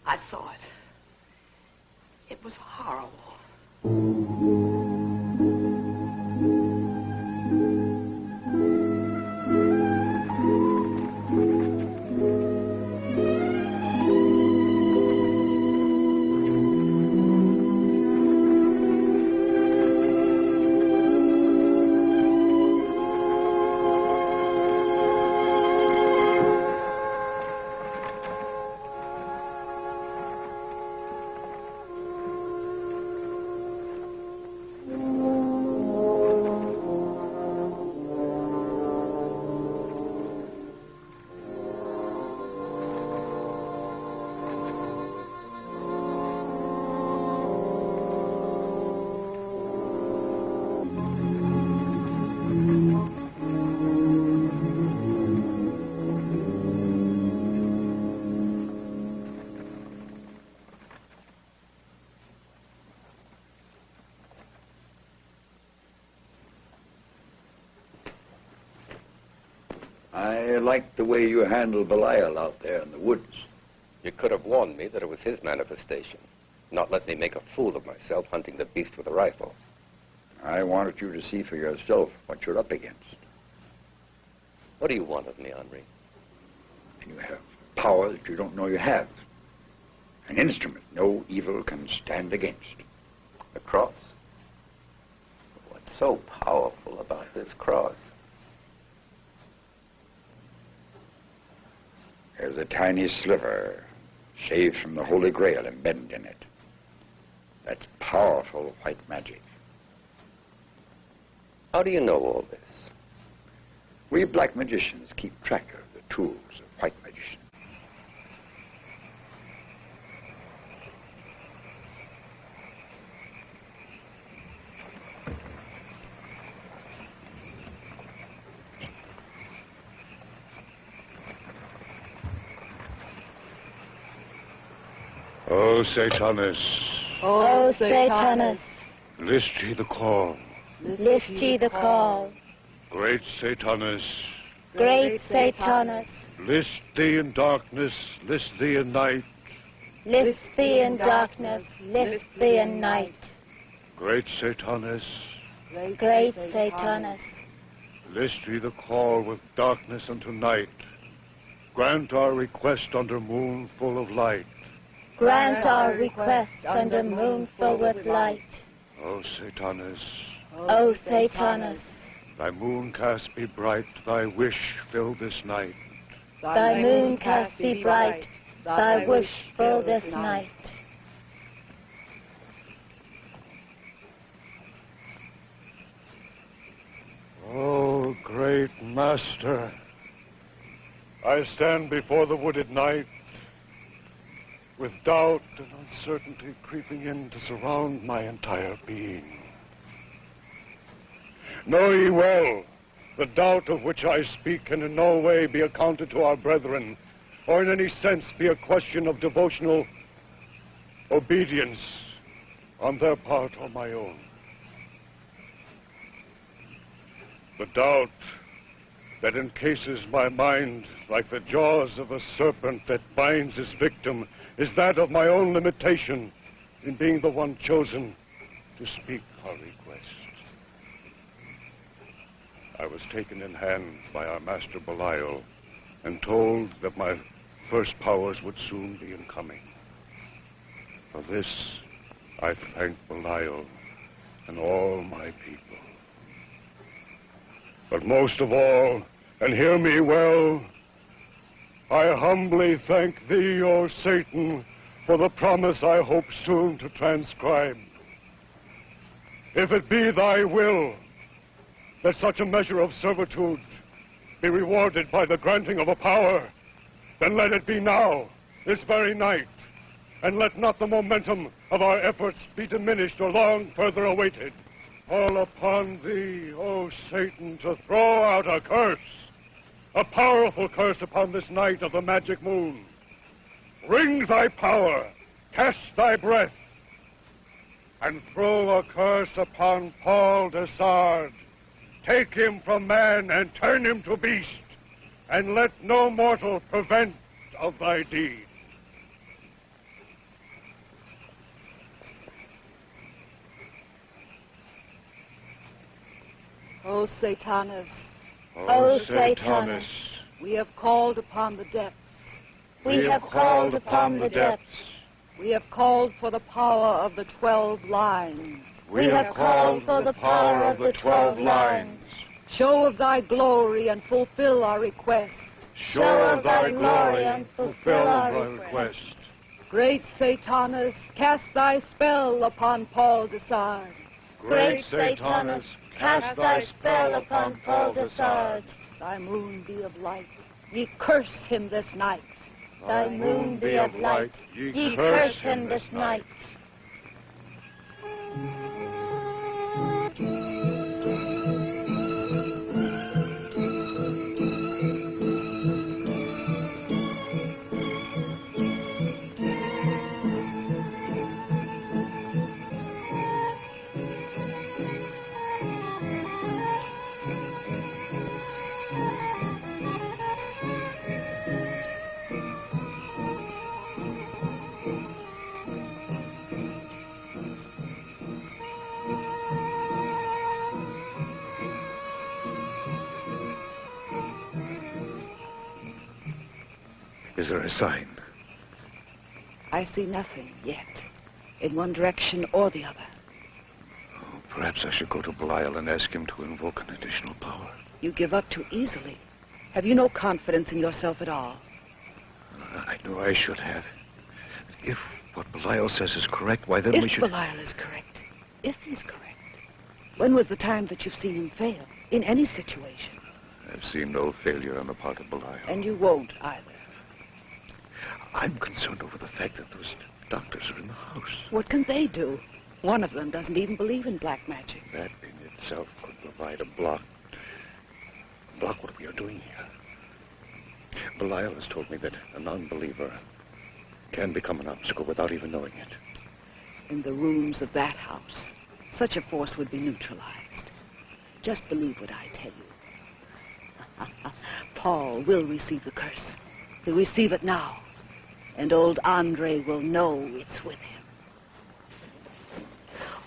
I saw it. It was horrible. I like the way you handle Belial out there in the woods. You could have warned me that it was his manifestation, not let me make a fool of myself hunting the beast with a rifle. I wanted you to see for yourself what you're up against. What do you want of me, Henri? You have power that you don't know you have. An instrument no evil can stand against. A cross? What's so powerful about this cross? There's a tiny sliver shaved from the Holy Grail embedded in it. That's powerful white magic. How do you know all this? We black magicians keep track of the tools of white magicians. O Satanus, O Satanus, list ye the call. lift ye the call. Great Satanus, Great Satanus, list thee in darkness, list thee in night. lift thee in darkness, lift thee in night. Great Satanus, Great Satanus, list ye the call with darkness unto night. Grant our request under moon full of light. Grant our request under moon full with light. O Satanus, O Satanus, thy mooncast be bright, thy wish fill this night. thy mooncast be bright, thy wish fill this night. O great master, I stand before the wooded night, with doubt and uncertainty creeping in to surround my entire being. Know ye well, the doubt of which I speak can in no way be accounted to our brethren, or in any sense be a question of devotional obedience on their part or my own. The doubt that encases my mind like the jaws of a serpent that binds his victim is that of my own limitation in being the one chosen to speak our request. I was taken in hand by our master Belial and told that my first powers would soon be incoming. For this, I thank Belial and all my people. But most of all, and hear me well, I humbly thank thee, O Satan, for the promise I hope soon to transcribe. If it be thy will that such a measure of servitude be rewarded by the granting of a power, then let it be now, this very night, and let not the momentum of our efforts be diminished or long further awaited. Call upon thee, O Satan, to throw out a curse, a powerful curse upon this night of the magic moon. Wring thy power, cast thy breath, and throw a curse upon Paul de Sard. Take him from man and turn him to beast, and let no mortal prevent of thy deed. O Satanus, O Satanus, we have called upon the depths. we have called upon the depths. We have called for the power of the 12 lines. We have called for the power of the 12 lines. Show of thy glory and fulfill our request. Show of thy glory and fulfill our request. Great Satanus, cast thy spell upon Paul de Sard. Great Satanus, cast thy spell upon Paul de Sard. Thy moon be of light. Ye curse him this night. Thy moon be of light. Ye curse him this night. Is there a sign? I see nothing yet, in one direction or the other. Oh, perhaps I should go to Belial and ask him to invoke an additional power. You give up too easily. Have you no confidence in yourself at all? I know I should have. If what Belial says is correct, why then we should... If Belial is correct. If he's correct. When was the time that you've seen him fail? In any situation. I've seen no failure on the part of Belial. And you won't either. I'm concerned over the fact that those doctors are in the house. What can they do? One of them doesn't even believe in black magic. That in itself could provide a block. Block what we are doing here. Belial has told me that a non-believer can become an obstacle without even knowing it. In the rooms of that house, such a force would be neutralized. Just believe what I tell you. Paul will receive the curse. He'll receive it now. And old Andre will know it's with him.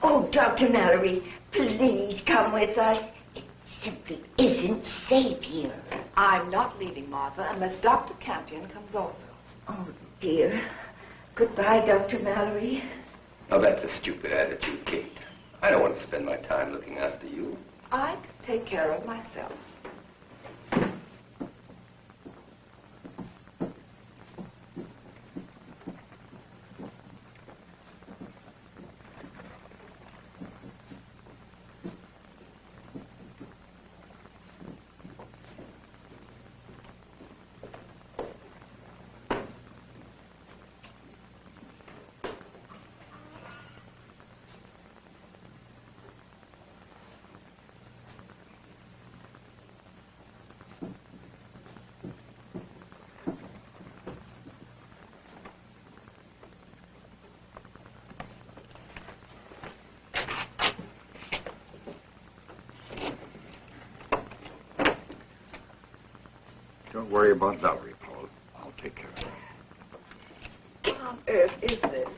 Oh, Dr. Mallory, please come with us. It simply isn't safe here. I'm not leaving, Martha, unless Dr. Campion comes also. Oh, dear. Goodbye, Dr. Mallory. Now, that's a stupid attitude, Kate. I don't want to spend my time looking after you. I can take care of myself. Don't worry about Valerie, Paul. I'll take care of her. What on earth is this?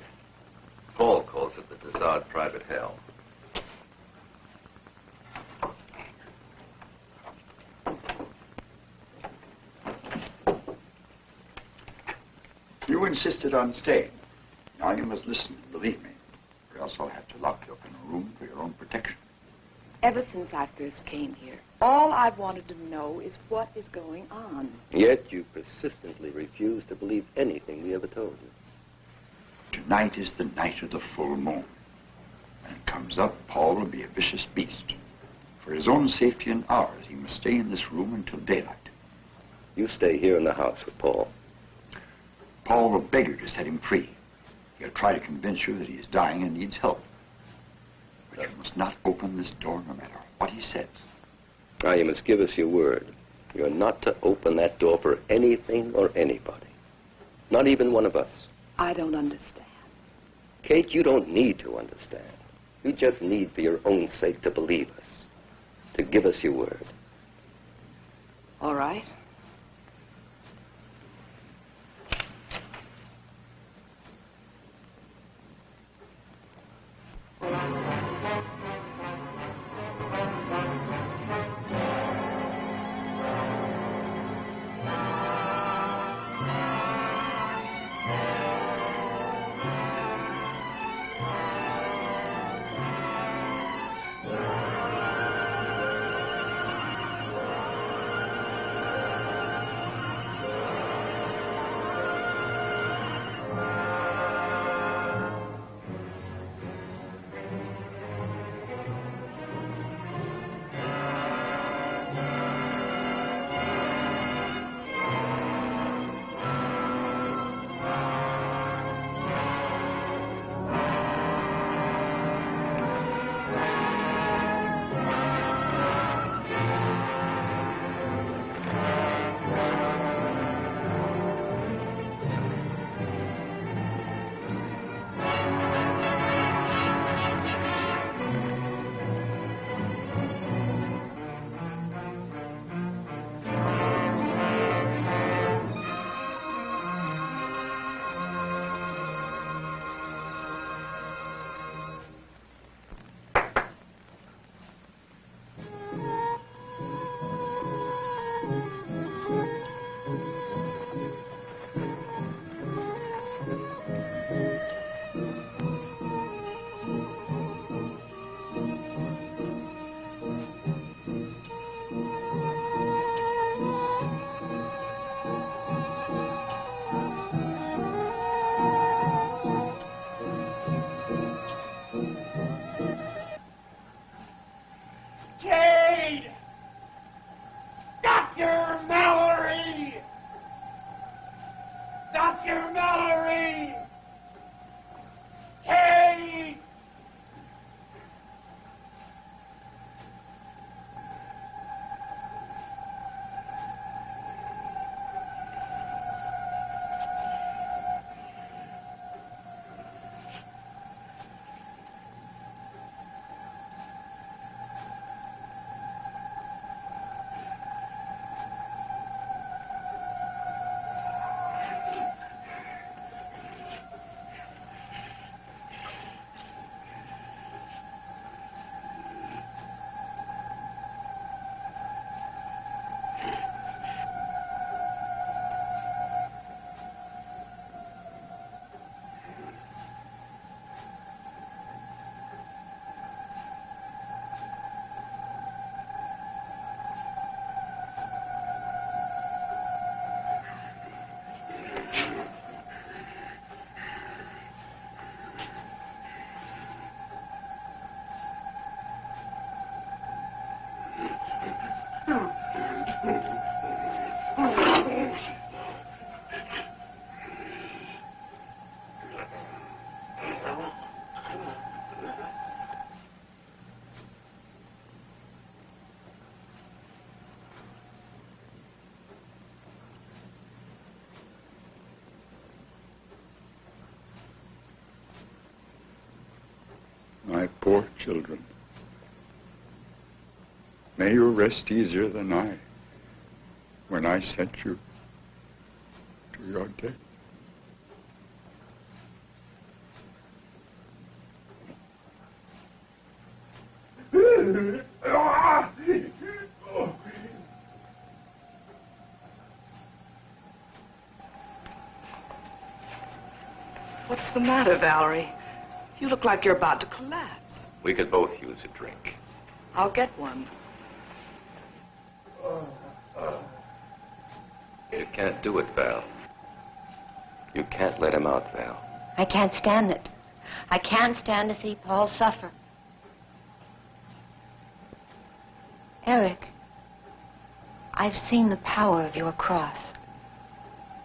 Paul calls it the Dessard private hell. You insisted on staying. Now you must listen, believe me, or else I'll have to lock you up in a room for your own protection. Ever since I first came here, all I've wanted to know is what is going on. Yet you persistently refuse to believe anything we ever told you. Tonight is the night of the full moon. When it comes up, Paul will be a vicious beast. For his own safety and ours, he must stay in this room until daylight. You stay here in the house with Paul. Paul will beg you to set him free. He'll try to convince you that he is dying and needs help. But you must not open this door no matter what he says. Now, you must give us your word. You're not to open that door for anything or anybody. Not even one of us. I don't understand. Kate, you don't need to understand. You just need, for your own sake, to believe us. To give us your word. All right. children. May you rest easier than I when I sent you to your death. What's the matter, Valerie? You look like you're about to collapse. We could both use a drink. I'll get one. You can't do it, Val. You can't let him out, Val. I can't stand it. I can't stand to see Paul suffer. Eric, I've seen the power of your cross.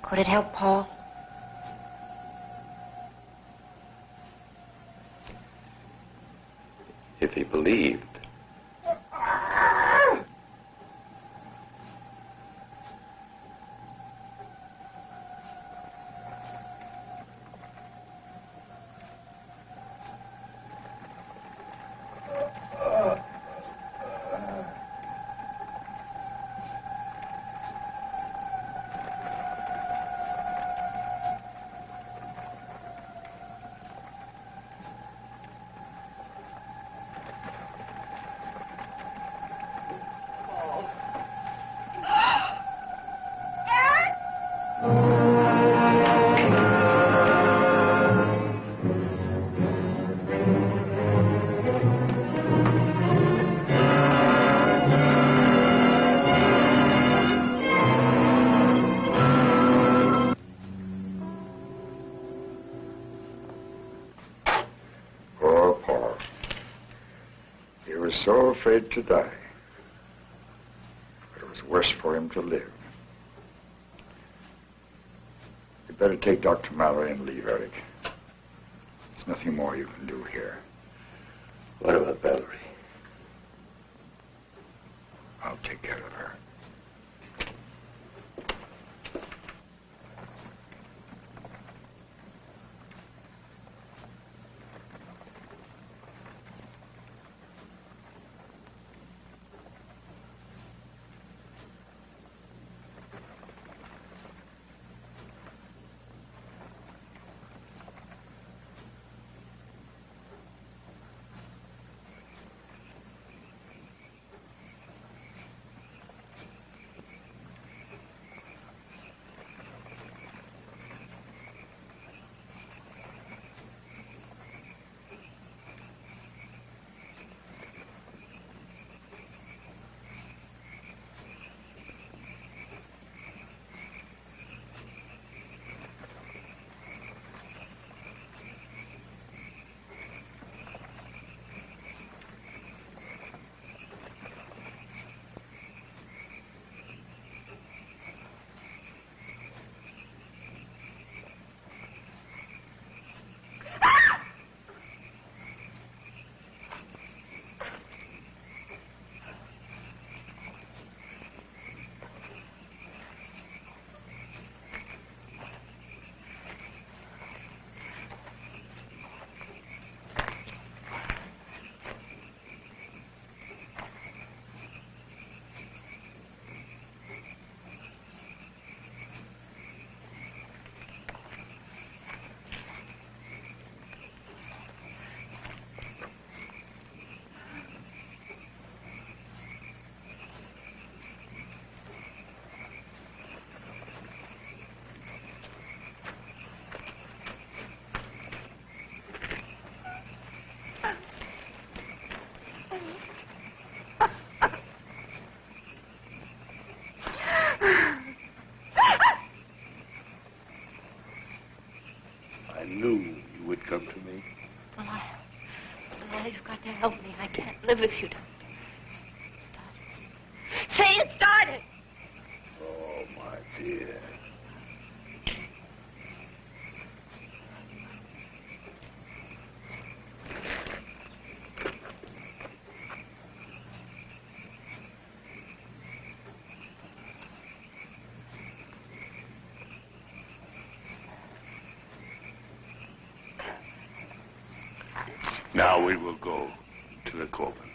Could it help Paul? If he believed. So afraid to die. But it was worse for him to live. You'd better take Dr. Mallory and leave, Eric. There's nothing more you can do here. What about Valerie? I'll take care of her. I knew you would come to me. Well, you've got to help me. I can't live if you don't. Say it started. Oh, my dear. Now we will go. to the Coven.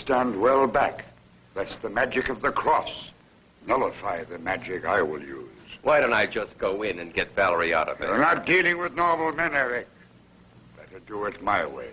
Stand well back. That's the magic of the cross. Nullify the magic I will use. Why don't I just go in and get Valerie out of there? You're not dealing with normal men, Eric. Better do it my way.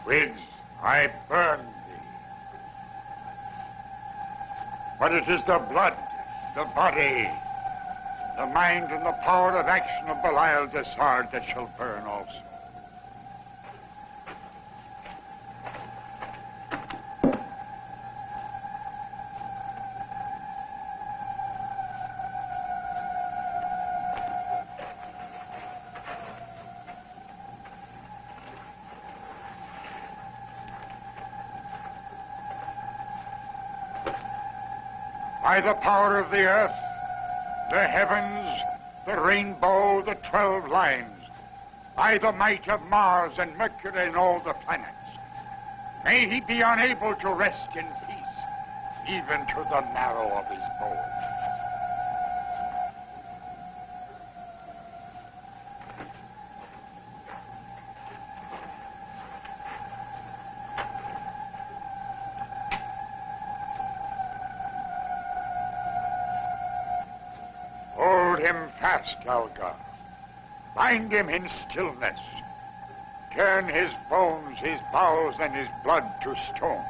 Whigs, I burn thee. But it is the blood, the body, the mind and the power of action of Belial Dessard that shall burn also. By the power of the earth, the heavens, the rainbow, the 12 lines, by the might of Mars and Mercury and all the planets, may he be unable to rest in peace, even to the marrow of his bones. Hold him fast, Algar. Bind him in stillness. Turn his bones, his bowels, and his blood to stone.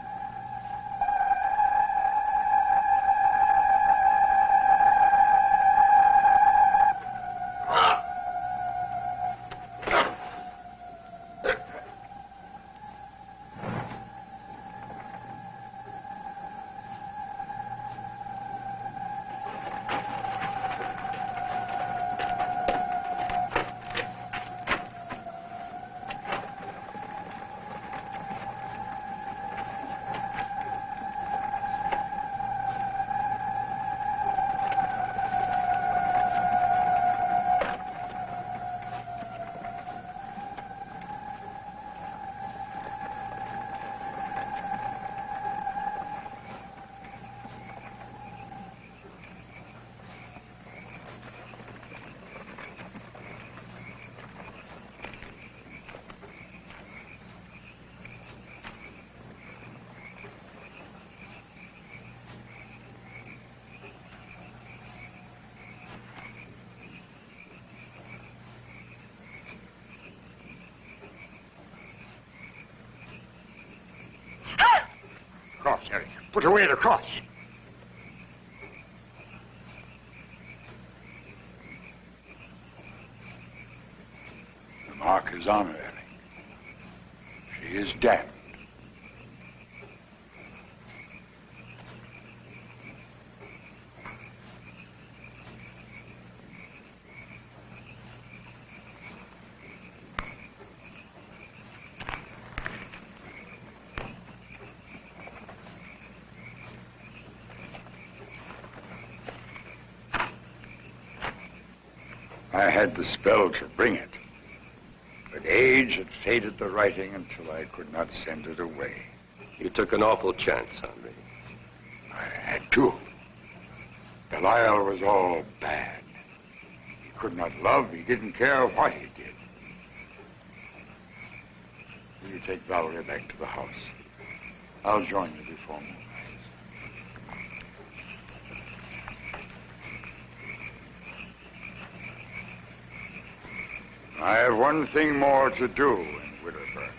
Cross, Eric. Put away the cross. The mark is on her, Eric. She is damned. I had the spell to bring it, but age had faded the writing until I could not send it away. You took an awful chance, Henri. I had to. Belial was all bad. He could not love. He didn't care what he did. Will you take Valerie back to the house? I'll join you before moonrise. I have one thing more to do in Widderburn.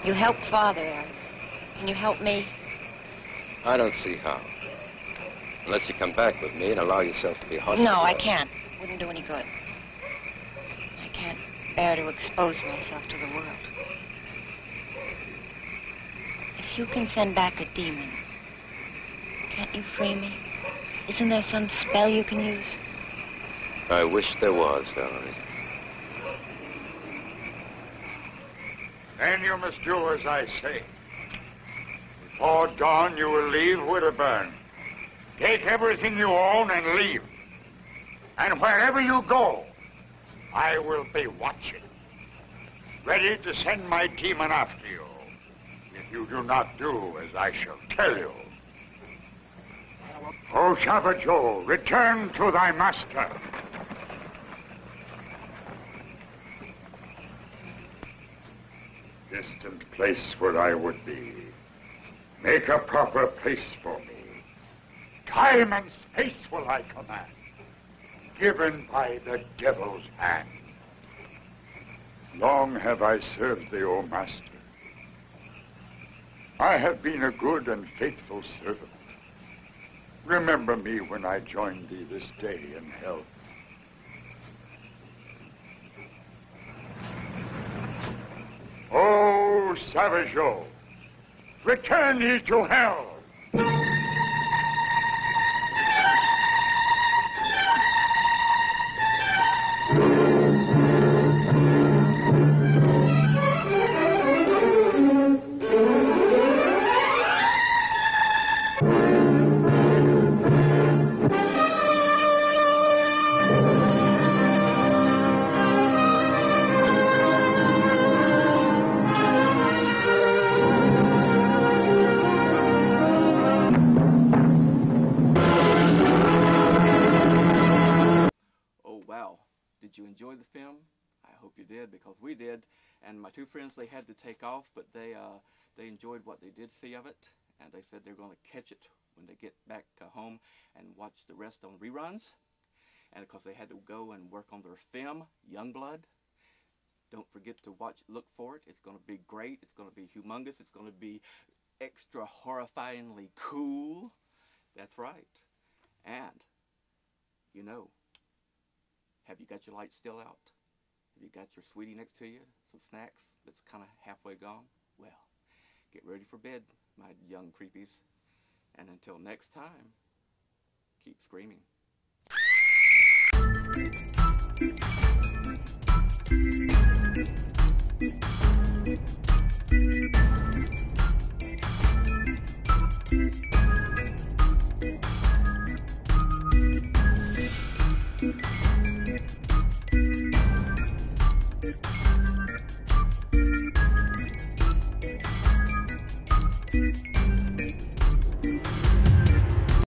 You helped Father, Eric. Can you help me? I don't see how. Unless you come back with me and allow yourself to be hospitalized. No, I can't. Wouldn't do any good. I can't bear to expose myself to the world. If you can send back a demon, can't you free me? Isn't there some spell you can use? I wish there was, Valerie. Then you must do as I say. Before dawn, you will leave Widderburn. Take everything you own and leave. And wherever you go, I will be watching, ready to send my demon after you, if you do not do as I shall tell you. O Shabbajo, return to thy master. Distant place where I would be. Make a proper place for me. Time and space will I command, given by the devil's hand. Long have I served thee, O Master. I have been a good and faithful servant. Remember me when I join thee this day in hell. O Savageau, return ye to hell! Did you enjoy the film? I hope you did, because we did. And my two friends, they had to take off, but they enjoyed what they did see of it, and they said they're going to catch it when they get back home and watch the rest on reruns. And because they had to go and work on their film, Youngblood. Don't forget to look for it. It's going to be great. It's going to be humongous. It's going to be extra horrifyingly cool. That's right. And, you know, have you got your light still out? Have you got your sweetie next to you? Some snacks that's kind of halfway gone? Well, get ready for bed, my young creepies. And until next time, keep screaming.